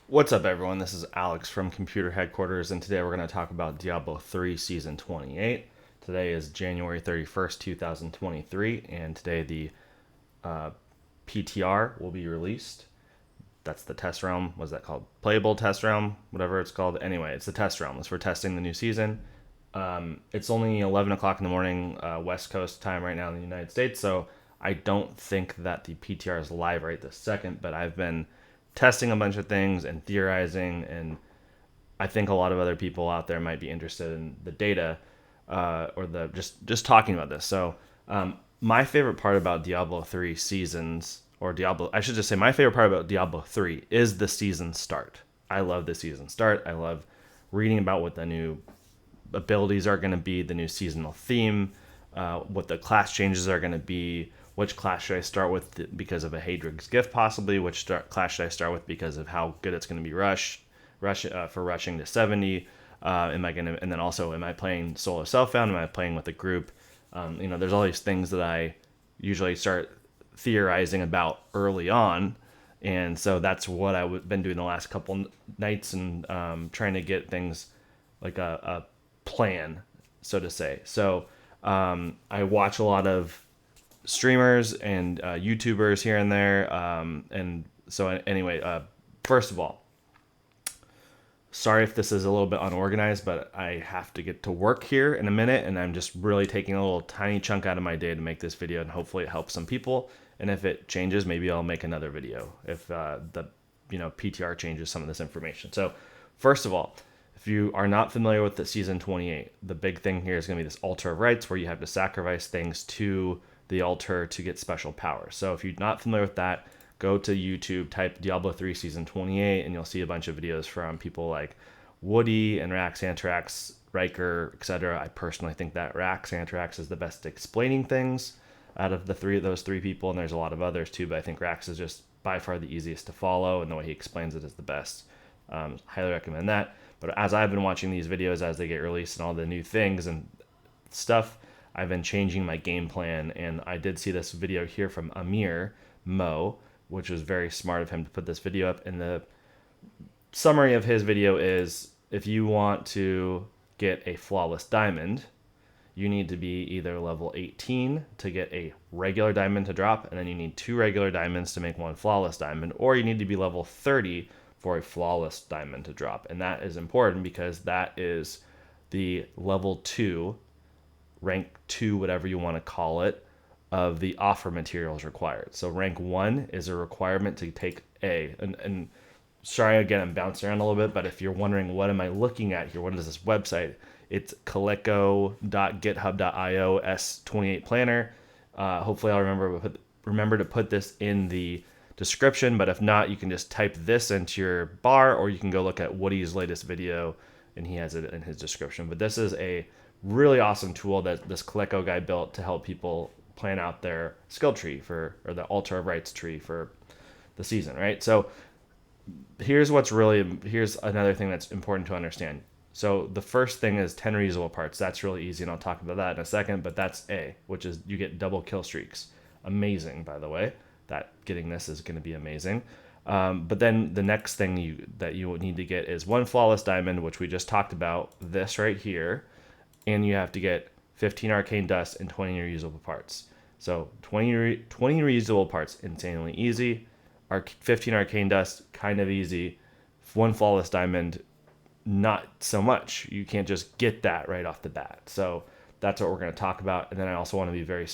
What's up, everyone? This is Alex from Computer Headquarters, and today we're going to talk about Diablo 3 Season 28. Today is January 31st, 2023, and today the PTR will be released. That's the test realm. What's that called? Playable test realm? Whatever it's called. Anyway, it's the test realm. It's for testing the new season. It's only 11 o'clock in the morning, West Coast time right now in the United States, so I don't think that the PTR is live right this second, but I've been testing a bunch of things and theorizing, and I think a lot of other people out there might be interested in the data or the just talking about this. So, my favorite part about Diablo 3 seasons, or Diablo, I should just say, my favorite part about Diablo 3 is the season start. I love the season start. I love reading about what the new abilities are going to be, the new seasonal theme, what the class changes are going to be, which class should I start with because of a Hadrig's gift, possibly, class should I start with because of how good it's going to be for rushing to 70. Am I going to, and then also, am I playing solo self-found? Am I playing with a group? There's all these things that I usually start theorizing about early on, and so that's what I've been doing the last couple nights, and trying to get things like a plan, so to say. So I watch a lot of streamers and YouTubers here and there. And so anyway, first of all, sorry if this is a little bit unorganized, but I have to get to work here in a minute, and I'm just really taking a little tiny chunk out of my day to make this video, and hopefully it helps some people. And if it changes, maybe I'll make another video if the PTR changes some of this information. So first of all, if you are not familiar with the season 28, the big thing here is going to be this altar of rites where you have to sacrifice things to the altar to get special powers. So if you're not familiar with that, go to YouTube, type Diablo 3 season 28, and you'll see a bunch of videos from people like Woody and Rax Antrax, Riker, etc. I personally think that Rax Antrax is the best at explaining things out of those three people, and there's a lot of others too, but I think Rax is just by far the easiest to follow, and the way he explains it is the best. Highly recommend that. But as I've been watching these videos as they get released and all the new things and stuff, I've been changing my game plan, and I did see this video here from Amir Mo, which was very smart of him to put this video up. And the summary of his video is, if you want to get a flawless diamond, you need to be either level 18 to get a regular diamond to drop, and then you need 2 regular diamonds to make 1 flawless diamond, or you need to be level 30 for a flawless diamond to drop. And that is important because that is the level 2, rank 2, whatever you want to call it, of the offer materials required. So rank 1 is a requirement to take A. And sorry, again, I'm bouncing around a little bit, but if you're wondering what am I looking at here, what is this website? It's coleco.github.io S28 planner. Hopefully I'll remember to put this in the description, but if not, you can just type this into your bar, or you can go look at Woody's latest video, and he has it in his description. But this is a really awesome tool that this Coleco guy built to help people plan out their skill tree or the altar of rites tree for the season, right? So here's another thing that's important to understand. So the first thing is 10 reusable parts. That's really easy, and I'll talk about that in a second, but that's A, which is you get double kill streaks. Amazing, by the way. That getting this is going to be amazing. But then the next thing that you need to get is 1 flawless diamond, which we just talked about, this right here, and you have to get 15 arcane dust and 20 reusable parts. So 20 reusable parts, insanely easy. 15 arcane dust, kind of easy. 1 flawless diamond, not so much. You can't just get that right off the bat. So that's what we're going to talk about. And then I also want to be very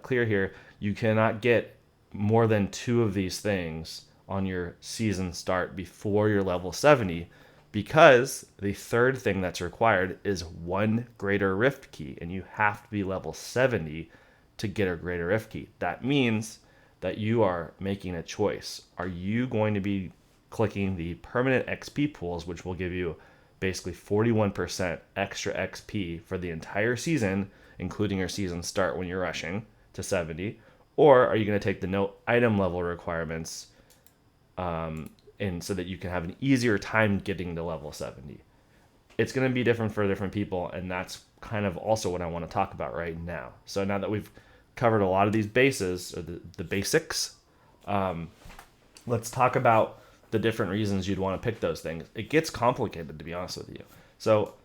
clear here. You cannot get more than 2 of these things on your season start before you're level 70, because the third thing that's required is 1 greater rift key, and you have to be level 70 to get a greater rift key. That means that you are making a choice. Are you going to be clicking the permanent XP pools, which will give you basically 41% extra XP for the entire season, including your season start when you're rushing to 70? Or are you going to take the no item level requirements, and so that you can have an easier time getting to level 70? It's going to be different for different people, and that's kind of also what I want to talk about right now. So now that we've covered a lot of these bases, or the basics, let's talk about the different reasons you'd want to pick those things. It gets complicated, to be honest with you. So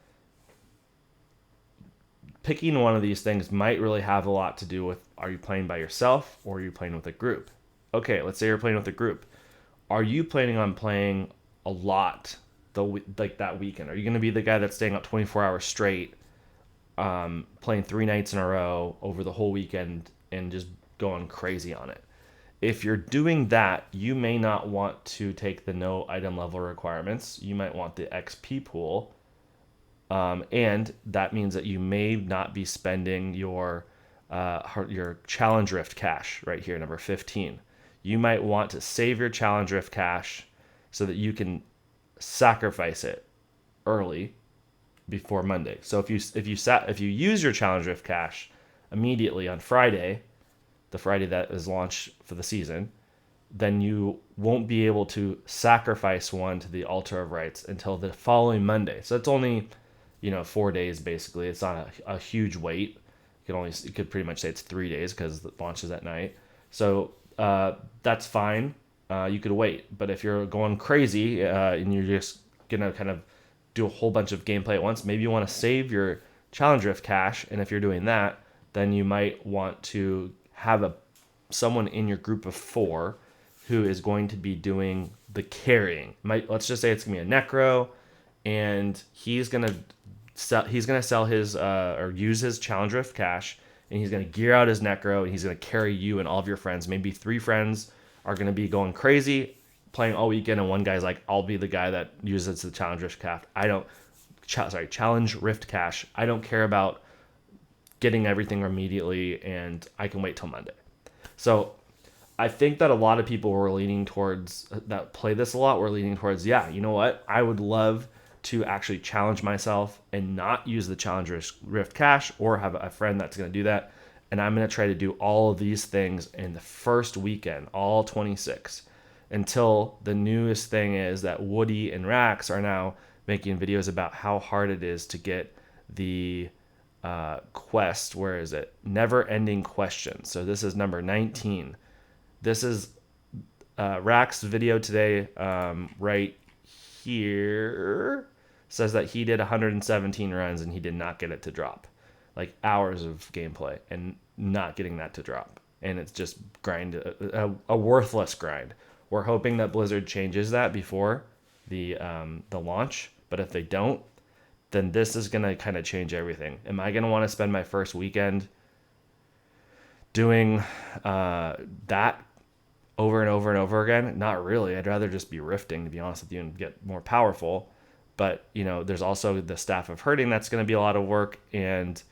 picking one of these things might really have a lot to do with, are you playing by yourself or are you playing with a group? Okay, let's say you're playing with a group. Are you planning on playing a lot like that weekend? Are you going to be the guy that's staying up 24 hours straight, playing 3 nights in a row over the whole weekend and just going crazy on it? If you're doing that, you may not want to take the no item level requirements. You might want the XP pool. And that means that you may not be spending your challenge rift cash right here, number 15. You might want to save your challenge rift cash so that you can sacrifice it early before Monday. So if you use your challenge rift cash immediately on Friday, the Friday that is launched for the season, then you won't be able to sacrifice one to the altar of rites until the following Monday. So it's only 4 days basically. It's not a huge wait. You could pretty much say it's 3 days because the launch is at night. So that's fine. You could wait. But if you're going crazy and you're just gonna kind of do a whole bunch of gameplay at once, maybe you want to save your challenge rift cash. And if you're doing that, then you might want to have someone in your group of 4 who is going to be doing the carrying. Let's just say it's gonna be a necro, and he's gonna sell his or use his challenge rift cash, and he's gonna gear out his necro, and he's gonna carry you and all of your friends. Maybe 3 friends are gonna be going crazy, playing all weekend, and one guy's like, I'll be the guy that uses the challenge rift cash. Challenge rift cash. I don't care about getting everything immediately, and I can wait till Monday. So I think that a lot of people were leaning towards that play this a lot. We're leaning towards, yeah, you know what? I would love to actually challenge myself and not use the challenge rift cash, or have a friend that's going to do that. And I'm going to try to do all of these things in the first weekend, all 26, until the newest thing is that Woody and Rax are now making videos about how hard it is to get the quest. Where is it? Never ending questions. So this is number 19. This is Rax's video today, right here. Says that he did 117 runs and he did not get it to drop. Like hours of gameplay and not getting that to drop. And it's just a worthless grind. We're hoping that Blizzard changes that before the launch. But if they don't, then this is going to kind of change everything. Am I going to want to spend my first weekend doing that over and over and over again? Not really. I'd rather just be rifting, to be honest with you, and get more powerful. But, there's also the staff of herding that's going to be a lot of work. And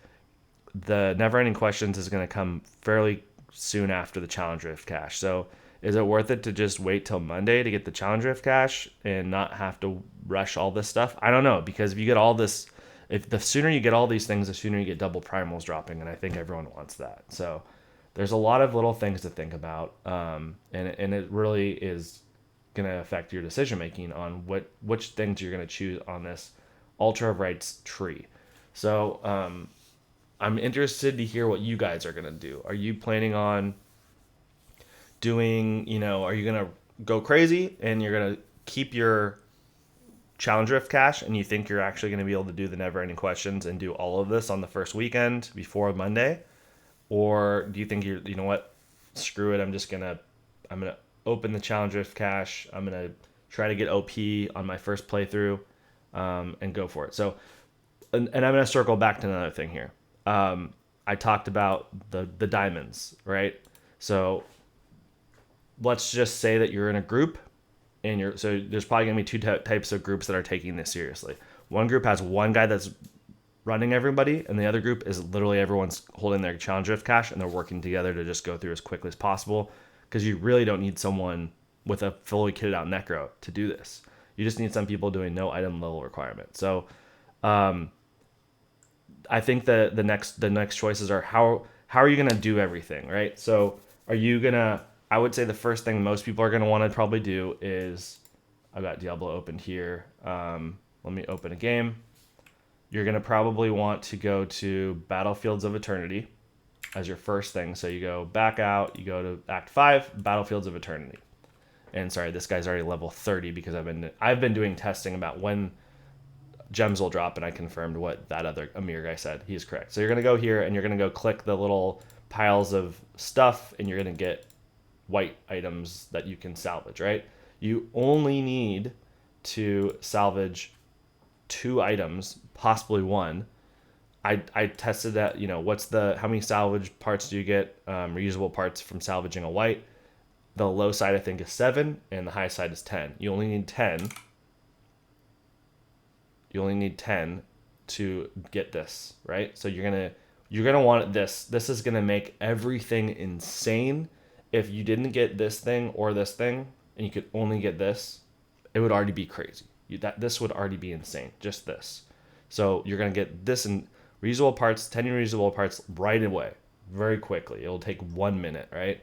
the never-ending questions is going to come fairly soon after the challenge rift cache. So is it worth it to just wait till Monday to get the challenge rift cache and not have to rush all this stuff? I don't know, because if you get all this, if the sooner you get all these things, the sooner you get double primals dropping, and I think everyone wants that. So there's a lot of little things to think about, and it really is going to affect your decision making on which things you're going to choose on this Altar of Rites tree. So I'm interested to hear what you guys are going to do. Are you planning on doing, are you going to go crazy and you're going to keep your challenge rift cache, and you think you're actually going to be able to do the never ending questions and do all of this on the first weekend before Monday? Or do you think you know what, screw it, I'm going to open the challenge rift cache, I'm going to try to get OP on my first playthrough, and go for it. So, and I'm going to circle back to another thing here. I talked about the diamonds, right? So let's just say that you're in a group, and so there's probably going to be 2 types of groups that are taking this seriously. One group has one guy that's running everybody, and the other group is literally everyone's holding their challenge rift cache, and they're working together to just go through as quickly as possible, because you really don't need someone with a fully kitted out necro to do this. You just need some people doing no item level requirement. So I think the next choices are how are you going to do everything, right? So are you going to, I would say the first thing most people are going to want to probably do is, I've got Diablo opened here. Let me open a game. You're going to probably want to go to Battlefields of Eternity as your first thing. So you go back out, you go to Act 5, Battlefields of Eternity. And sorry, this guy's already level 30 because I've been doing testing about when gems will drop, and I confirmed what that other Amir guy said. He's correct. So you're gonna go here and you're gonna go click the little piles of stuff, and you're gonna get white items that you can salvage, right? You only need to salvage 2 items, possibly 1. I tested that, how many salvage parts do you get, reusable parts from salvaging a white? The low side I think is 7, and the high side is 10. You only need 10. You only need 10 to get this, right? So you're gonna want this. This is gonna make everything insane. If you didn't get this thing or this thing, and you could only get this, it would already be crazy. This would already be insane. Just this. So you're gonna get this in reusable parts, 10 reusable parts right away, very quickly. It'll take 1 minute, right?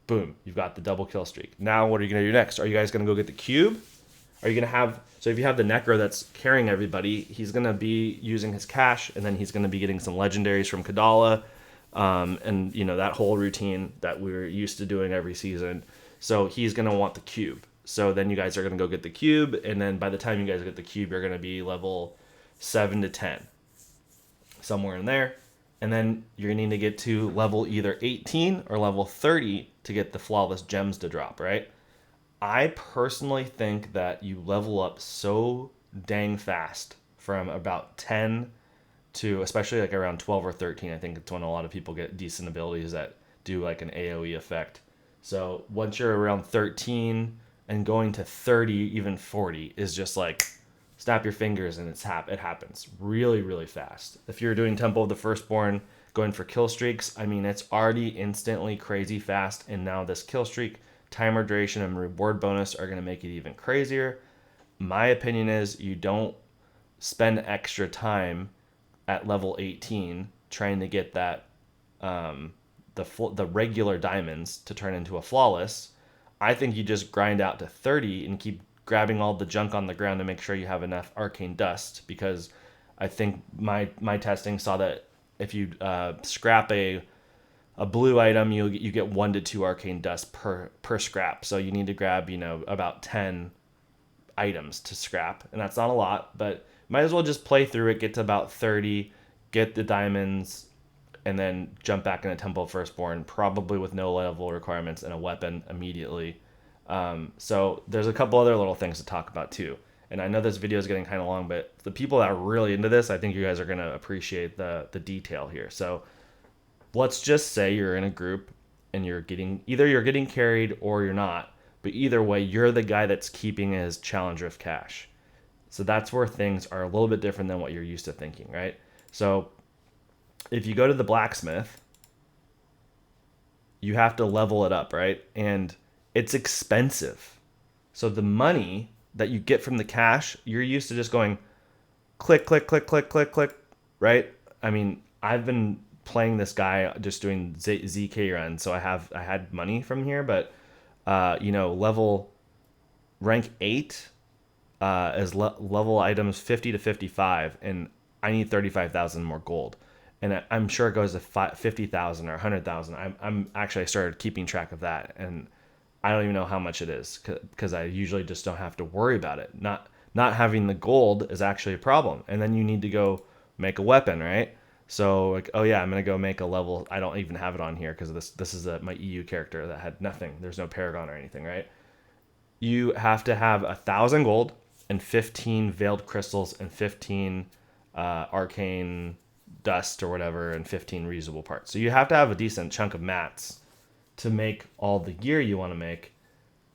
Boom, you've got the double kill streak. Now what are you gonna do next? Are you guys gonna go get the cube? Are you gonna have, so if you have the Necro that's carrying everybody, he's gonna be using his cash, and then he's gonna be getting some legendaries from Kadala, and that whole routine that we're used to doing every season. So he's gonna want the cube. So then you guys are gonna go get the cube, and then by the time you guys get the cube, you're gonna be level 7 to 10, somewhere in there. And then you're gonna need to get to level either 18 or level 30 to get the flawless gems to drop, right? I personally think that you level up so dang fast from about 10 to especially like around 12 or 13. I think it's when a lot of people get decent abilities that do like an AoE effect. So once you're around 13 and going to 30, even 40 is just like snap your fingers and it happens really, really fast. If you're doing Temple of the Firstborn, going for kill streaks, I mean, it's already instantly crazy fast. And now this kill streak, timer duration, and reward bonus are going to make it even crazier. My opinion is you don't spend extra time at level 18 trying to get that the regular diamonds to turn into a flawless. I think you just grind out to 30 and keep grabbing all the junk on the ground to make sure you have enough arcane dust, because I think my testing saw that if you scrap a blue item, you get 1 to 2 arcane dust per scrap. So you need to grab about 10 items to scrap, and that's not a lot, but might as well just play through it, get to about 30, get the diamonds, and then jump back into Temple of Firstborn, probably with no level requirements and a weapon immediately. So there's a couple other little things to talk about too. And I know this video is getting kind of long, but the people that are really into this, I think you guys are going to appreciate the detail here. So let's just say you're in a group and you're getting carried or you're not. But either way, you're the guy that's keeping his challenge rift cash. So that's where things are a little bit different than what you're used to thinking, right? So if you go to the blacksmith, you have to level it up, right? And it's expensive. So the money that you get from the cash, you're used to just going click, click, click, click, click, click, right? I mean, I've been playing this guy just doing ZK runs, so I had money from here, but level rank 8 is level items 50 to 55, and I need 35,000 more gold. And I'm sure it goes to 50,000 or 100,000. I started keeping track of that, and I don't even know how much it is because I usually just don't have to worry about it. Not having the gold is actually a problem. And then you need to go make a weapon, right? So like, oh yeah, I'm gonna go make a level. I don't even have it on here because this is my EU character that had nothing. There's no paragon or anything, right? You have to have 1,000 gold and 15 veiled crystals and 15 arcane dust or whatever, and 15 reusable parts. So you have to have a decent chunk of mats to make all the gear you want to make.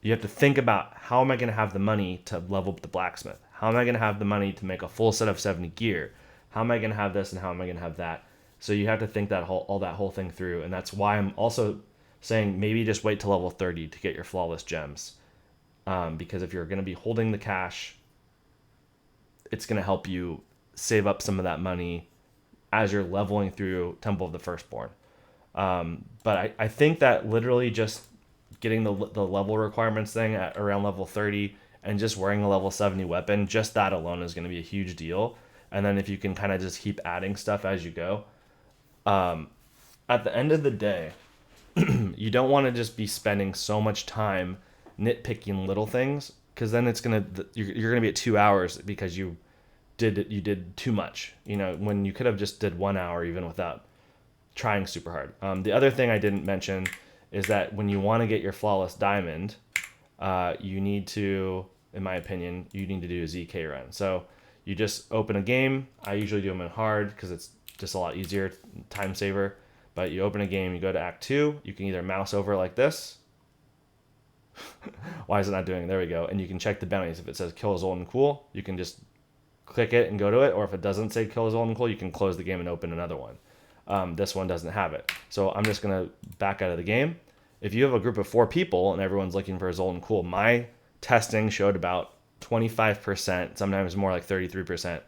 You have to think about, how am I going to have the money to level up the blacksmith? How am I going to have the money to make a full set of 70 gear? How am I going to have this and how am I going to have that? So you have to think that whole thing through, and that's why I'm also saying maybe just wait till level 30 to get your flawless gems. Because if you're going to be holding the cash, it's going to help you save up some of that money as you're leveling through Temple of the Firstborn. But I think that literally just getting the level requirements thing at around level 30 and just wearing a level 70 weapon, just that alone is going to be a huge deal. And then if you can kind of just keep adding stuff as you go. At the end of the day, you don't want to just be spending so much time nitpicking little things, because then you're gonna be at 2 hours because you did too much. When you could have just did 1 hour even without trying super hard. The other thing I didn't mention is that when you want to get your flawless diamond, you need to, in my opinion, you need to do a ZK run. So you just open a game. I usually do them in hard because it's just a lot easier, time saver. But you open a game, you go to Act 2. You can either mouse over like this. Why is it not doing it? There we go. And you can check the bounties. If it says kill is old and cool, you can just click it and go to it. Or if it doesn't say kill is old and cool, you can close the game and open another one. This one doesn't have it. So I'm just going to back out of the game. If you have a group of 4 people and everyone's looking for his old and cool, my testing showed about 25%, sometimes more like 33%.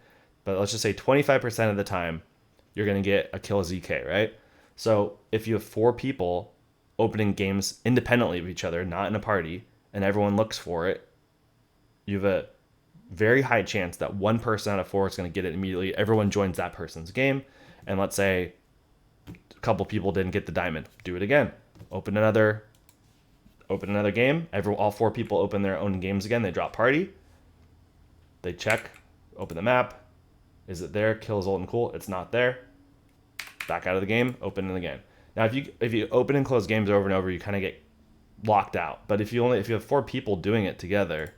But let's just say 25% of the time, you're going to get a kill ZK, right? So if you have 4 people opening games independently of each other, not in a party, and everyone looks for it, you have a very high chance that one person out of 4 is going to get it immediately. Everyone joins that person's game. And let's say a couple people didn't get the diamond. Do it again. Open another game. All 4 people open their own games again. They drop party. They check. Open the map. Is it there? Kill is old and cool. It's not there. Back out of the game. Open it again. Now, if you open and close games over and over, you kind of get locked out. But if you have 4 people doing it together,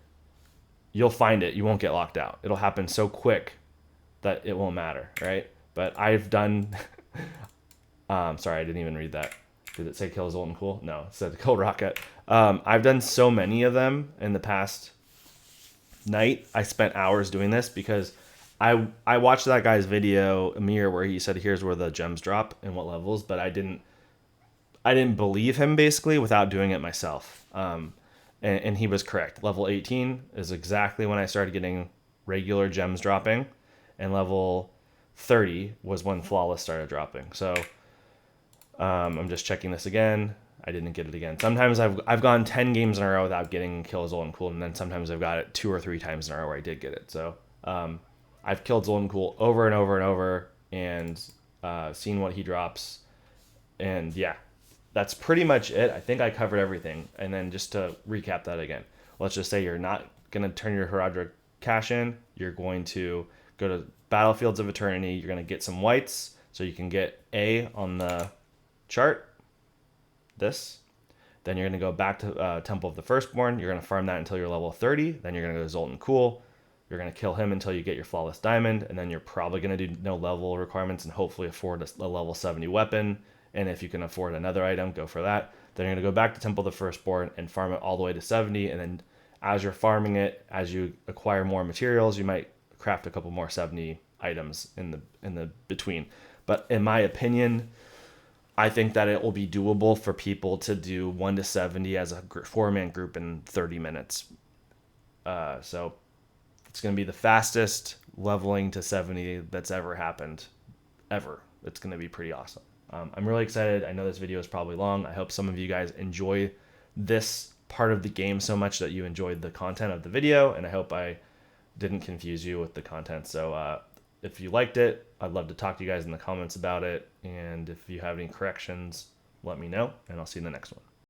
you'll find it. You won't get locked out. It'll happen so quick that it won't matter, right? But I've done. Sorry, I didn't even read that. Did it say kill is old and cool? No, it said kill rocket. I've done so many of them in the past night. I spent hours doing this because I watched that guy's video, Amir, where he said here's where the gems drop and what levels, but I didn't believe him basically without doing it myself. And he was correct. Level 18 is exactly when I started getting regular gems dropping, and level 30 was when flawless started dropping. So I'm just checking this again. I didn't get it again. Sometimes I've gone 10 games in a row without getting kill is old and cool, and then sometimes I've got it 2 or 3 times in a row where I did get it. So I've killed old and cool over and over and over, and seen what he drops. And yeah, that's pretty much it. I think I covered everything. And then just to recap that again, let's just say you're not going to turn your Herodric cash in. You're going to go to Battlefields of Eternity. You're going to get some whites so you can get A on the chart. This. Then you're going to go back to Temple of the Firstborn. You're going to farm that until you're level 30. Then you're going to go to Zoltan Cool. You're going to kill him until you get your Flawless Diamond. And then you're probably going to do no level requirements and hopefully afford a level 70 weapon. And if you can afford another item, go for that. Then you're going to go back to Temple of the Firstborn and farm it all the way to 70. And then as you're farming it, as you acquire more materials, you might craft a couple more 70 items in the between. But in my opinion, I think that it will be doable for people to do 1 to 70 as a 4-man group in 30 minutes. So it's going to be the fastest leveling to 70 that's ever happened, ever. It's going to be pretty awesome. I'm really excited. I know this video is probably long. I hope some of you guys enjoy this part of the game so much that you enjoyed the content of the video, and I hope I didn't confuse you with the content. So if you liked it, I'd love to talk to you guys in the comments about it. And if you have any corrections, let me know, and I'll see you in the next one.